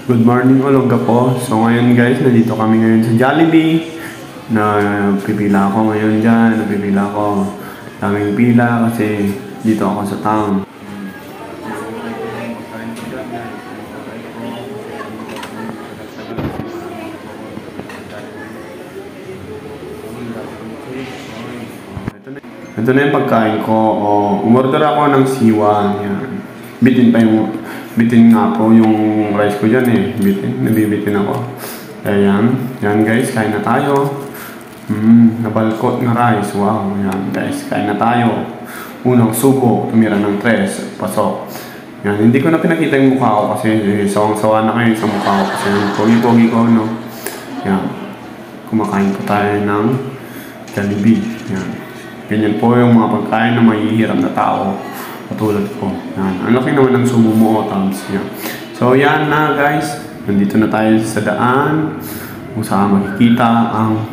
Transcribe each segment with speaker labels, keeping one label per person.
Speaker 1: Good morning Olongga po. So ngayon guys, nandito kami ngayon sa Jollibee. Pipila ako ngayon dyan. Napipila ako. Daming pila kasi dito ako sa town. Ito na yung pagkain ko. Umorder ako ng siwa. Yan. Bitin nga po yung rice ko dyan eh. Nabibitin ako. Kaya yan guys, kain na tayo. Nabalkot na rice. Wow, yan guys, kain na tayo. Unang subo, tumira ng 3, pasok. Yan, hindi ko na pinakita yung mukha ko kasi sawang-sawa na kayo sa mukha ko kasi pogi-pogi ko, no? Yan, kumakain po tayo ng Jollibee. Yan, ganyan po yung mga pagkain na mahihiram na tao. Katulad ko. Yan. Ang laki naman ng sumo mo, Tams. Yan. So, yan na guys. Nandito na tayo sa daan. Kung saan makikita ang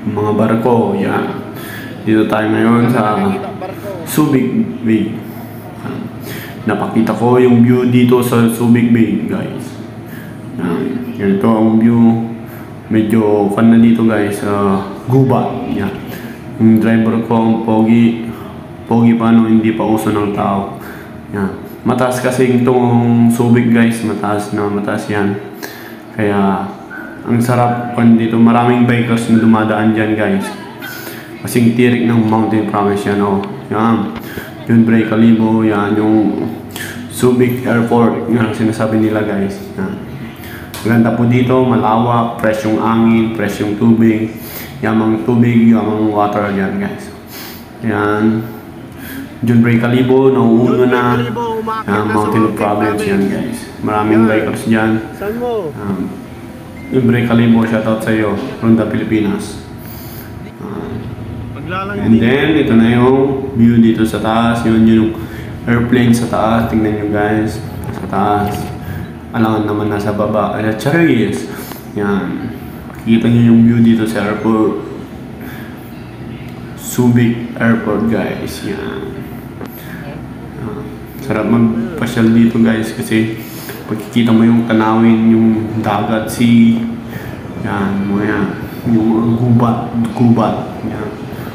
Speaker 1: mga barko. Yan. Dito tayo ngayon sa Subic Bay. Yan. Napakita ko yung view dito sa Subic Bay, guys. Yan. Ganito ang view. Medyo kan na dito, guys. Gubat. Yan. Yung driver ko, ang pogi pa no, hindi pa uso ng tao. Yan. Mataas kasi itong Subic guys, mataas yan. Kaya ang sarap dito, maraming bikers na dumadaan dyan guys. Kasing tirik ng Mountain Promise yan oh. Yan. Yung Bray Calibo, yan yung Subic Airport, yan sinasabi nila guys. Yan. Maganda po dito, malawak, fresh yung angin, fresh yung tubig. Yamang tubig, yamang water yan guys. Yan. John Bray Calibo, nauuna na Mountain Province yan guys. Maraming bikers dyan. John Bray Calibo, shoutout sa iyo, Ronda Pilipinas. And then, ito na yung view dito sa taas. Yun yung airplane sa taas. Tingnan nyo guys, sa taas. Alangan naman nasa baba. Charis. Yan. Makikita nyo yung view dito sa airport. Subic Airport guys. Yan. Sarap magpasyal dito guys kasi pagkikita mo yung tanawin, yung dagat, sea, yan, yung mga gubat, yan,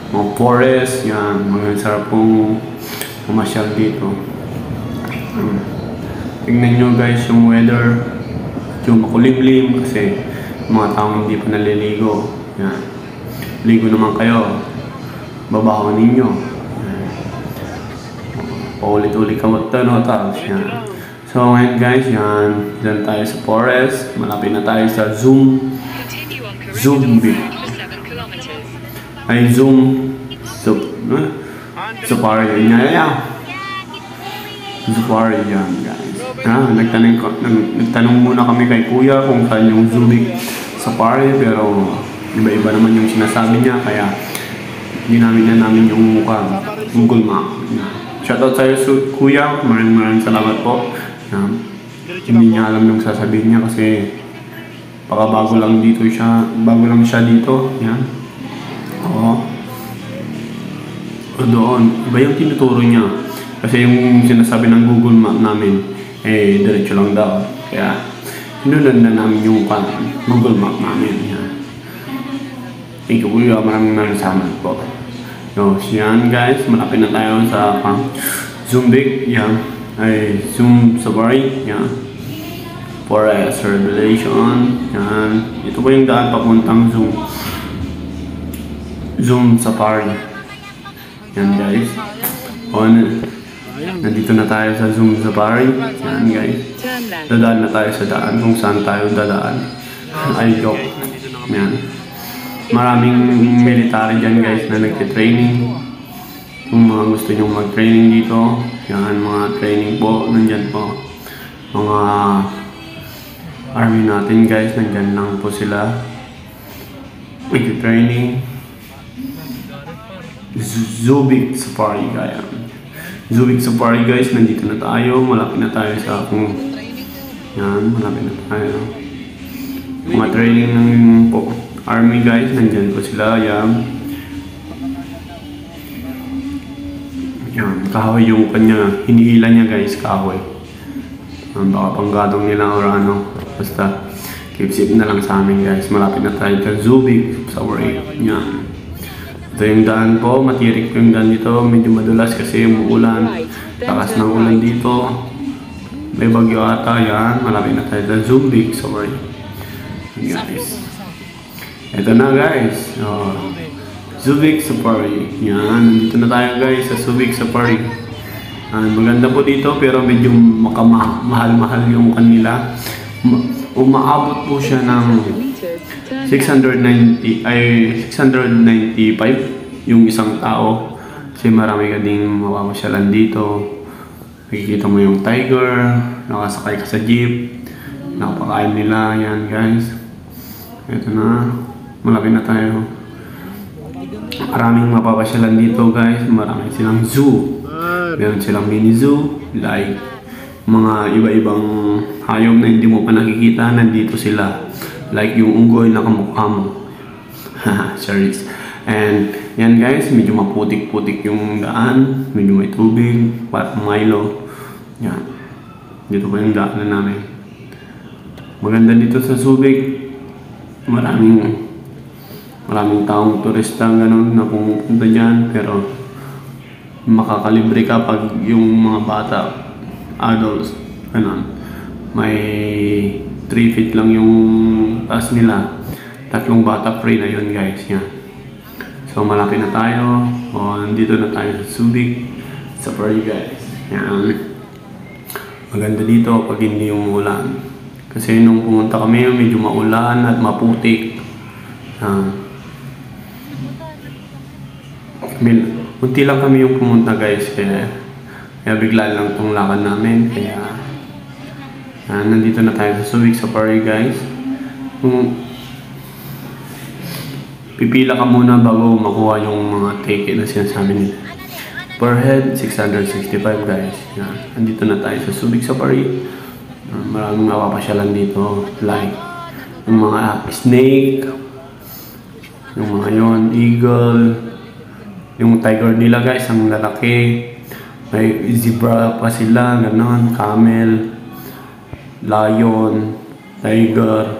Speaker 1: mga forest, yan, mga sarap pong pumasyal dito. Tingnan nyo guys yung weather, yung makulimlim kasi mga taong hindi pa naliligo, yan, ligo naman kayo, babaho ninyo. Paulit-ulit kamot no, tapos yan. So ngayon guys, yan. Diyan tayo sa forest. Malapit na tayo sa Zumbi. Ay, Safari. Yan. Safari yan guys. Nagtanong muna kami kay kuya kung saan yung Zumbi Safari. Pero iba-iba naman yung sinasabi niya. Kaya ginamit na namin yung mukha. Google Map. Yan. Shoutout sa'yo kuya, maraming salamat po. Hindi niya alam yung sasabihin niya kasi bago lang siya dito. Yan. Oo. Doon, iba yung tinuturo niya. Kasi yung sinasabi ng Google Map namin, diretso lang daw. Kaya, sinunod na namin yung Google Map namin. Yan. Thank you kuya, maraming salamat po. So, yan guys, malapit na tayo sa Zumbic, yan, ay Zoom Safari, yan, Forest Revelation, yan, ito po yung daan papuntang Zoom Safari, yan guys, nandito na tayo sa Zoom Safari, yan guys, dadaan na tayo sa daan kung saan tayo dadaan, ay joke, yan. Maraming military dyan guys na nagtitraining. Kung mga gusto nyo mag-training dito, yan mga training po, nandyan po. Mga army natin guys, nandyan lang po sila. Nagtitraining. Subic Safari kaya. Subic Safari guys, nandito na tayo. Malapit na tayo sa yan, malapit na tayo. Mga training ng po. Army guys, nandyan po sila, yan. Yan, kahoy yung kanya, hinihila niya guys, kahoy. Baka panggadong nila or ano. Basta keep safe na lang sa amin guys. Malapit na tayo sa Subic sa Waray. Yan. Ito yung daan po. Matirik po yung daan dito. Medyo madulas kasi umuulan. Lakas ng ulan dito. May bagyo ata. Yan. Malapit na tayo sa Subic sa Waray. Yan guys. Ito na guys. Subic Safari. Yan. Nandito na tayo guys sa Subic Safari. Maganda po dito pero medyo mahal-mahal yung kanila. Umaabot po siya ng 695 yung isang tao. Kasi marami ka ding mapapasyalan dito. Makikita mo yung tiger, nakasakay ka sa jeep, nakapakain nila. Yan guys. Ito na. Malapit na tayo. Maraming mapapasyalan dito guys. Marami silang zoo. Meron silang mini zoo, like mga iba-ibang hayop na hindi mo pa nakikita, nandito sila. Like yung unggoy na kamukha mo. Sorry. And yan guys, medyo maputik-putik yung daan, medyo may tubig, parang Milo. Yan. Dito pa yung daan namin. Maganda dito sa Subic. Maraming taong turista ganun na pumupunta dyan, pero makakalibre ka pag yung mga bata, adults, ganun. May 3 feet lang yung taas nila. 3 bata free na yun guys. Yan. So malapit na tayo. Nandito na tayo sa Subic Safari guys. Yan. Maganda dito pag hindi umuulan. Kasi nung pumunta kami, medyo maulan at maputik. Unti lang kami yung pumunta guys, kaya bigla lang itong lakad namin. Kaya nandito na tayo sa Subic Safari guys. Pipila ka muna bago makuha yung mga ticket na sinasabi nila. Per head, 665 guys. Yan. Nandito na tayo sa Subic Safari. Maraming mapapasyalan dito. Like yung mga snake, yung mga yon, eagle, yung tiger nila guys, ang lalaki. May zebra pa sila, gano'n, camel, lion, tiger.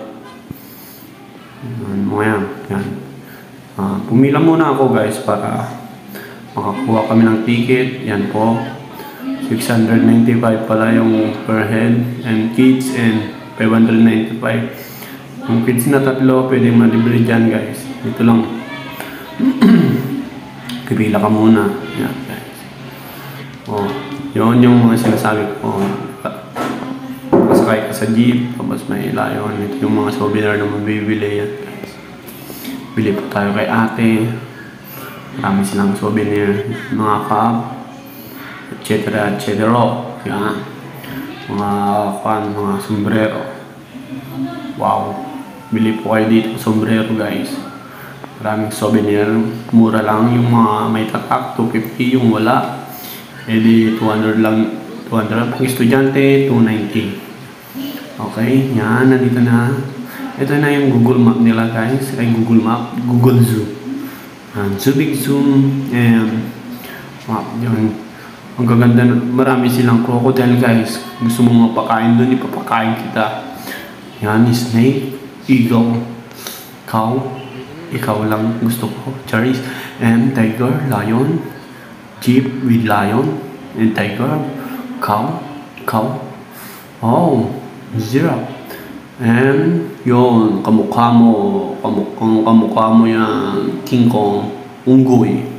Speaker 1: Yan. Pumila muna ako guys para makakuha kami ng ticket. Yan po. 695 pala yung per head. And kids and 595. Yung kids na 3, pwede malibre dyan guys. Dito lang. Pipila ka muna. Yan guys. Yun yung mga sinasabi ko. Pasakay ka sa jeep, tapos may lion. Ito yung mga souvenir na mabibili yan guys. Bili po tayo kay ate. Marami silang souvenir. Mga cup, etc. Yan. Mga sombrero. Wow. Bili po kayo dito sombrero guys. Maraming souvenir, mura lang yung mga may tatak, 250 yung wala. Edi 200 lang, 200 pang estudyante, 290. Okay, yan, nandito na. Ito na yung Google Map nila guys, ay Google Map, Google Zoo. Subic Zoo, map yun. Ang gaganda, marami silang crocodile guys. Gusto mo mapakain doon, ipapakain kita. Yan, snake, eagle, cow. Ikaw lang gusto ko, cherries, and tiger, lion, jeep with lion, and tiger, cow, giraffe, and yun, kamukha mo yung King Kong, unggoy,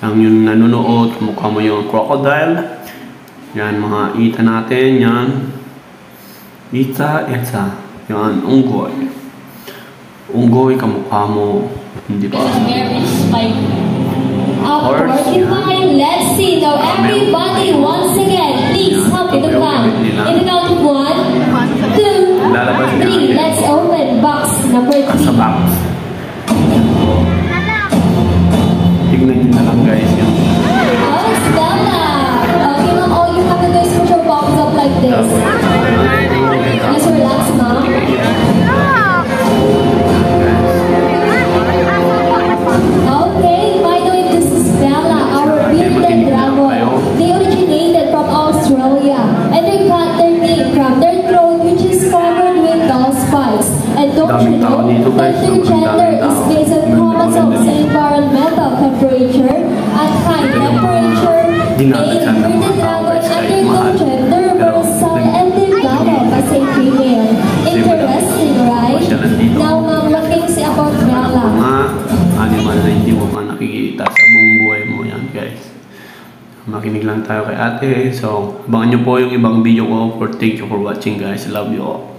Speaker 1: ang yun nanonood, kamukha mo yung crocodile, yan mga ita natin, yan, ita, yan, unggoy. Unggoy, kamukha mo, hindi ba?
Speaker 2: Let's see now, everybody once again, please help me to count. In the count of 1, 2, 3. Let's open box number 3.
Speaker 1: Sa box. Tignan nyo na lang guys yun.
Speaker 2: Oh, Stella! Okay, ma'am, all you have to do is put your palms up like this. Just relax, ma'am. Okay, by the way, this is Bella, our bearded dragon. They originated from Australia, and they got their name from don't you
Speaker 1: Daming tao
Speaker 2: know
Speaker 1: dito,
Speaker 2: that
Speaker 1: guys.
Speaker 2: their
Speaker 1: Sobrang
Speaker 2: gender
Speaker 1: daming
Speaker 2: is
Speaker 1: tao.
Speaker 2: based on chromosomes and environmental temperature? At high temperature, male fruited dragon undergo gender reversal and develop as a female. Interesting, right? Now, ma'am, what can you say about Bella?
Speaker 1: Mga animal na hindi mo pa nakikita sa buong buhay mo yan, guys. Makinig lang tayo kay ate. So, abangan nyo po yung ibang video ko. Thank you for watching, guys. Love you all.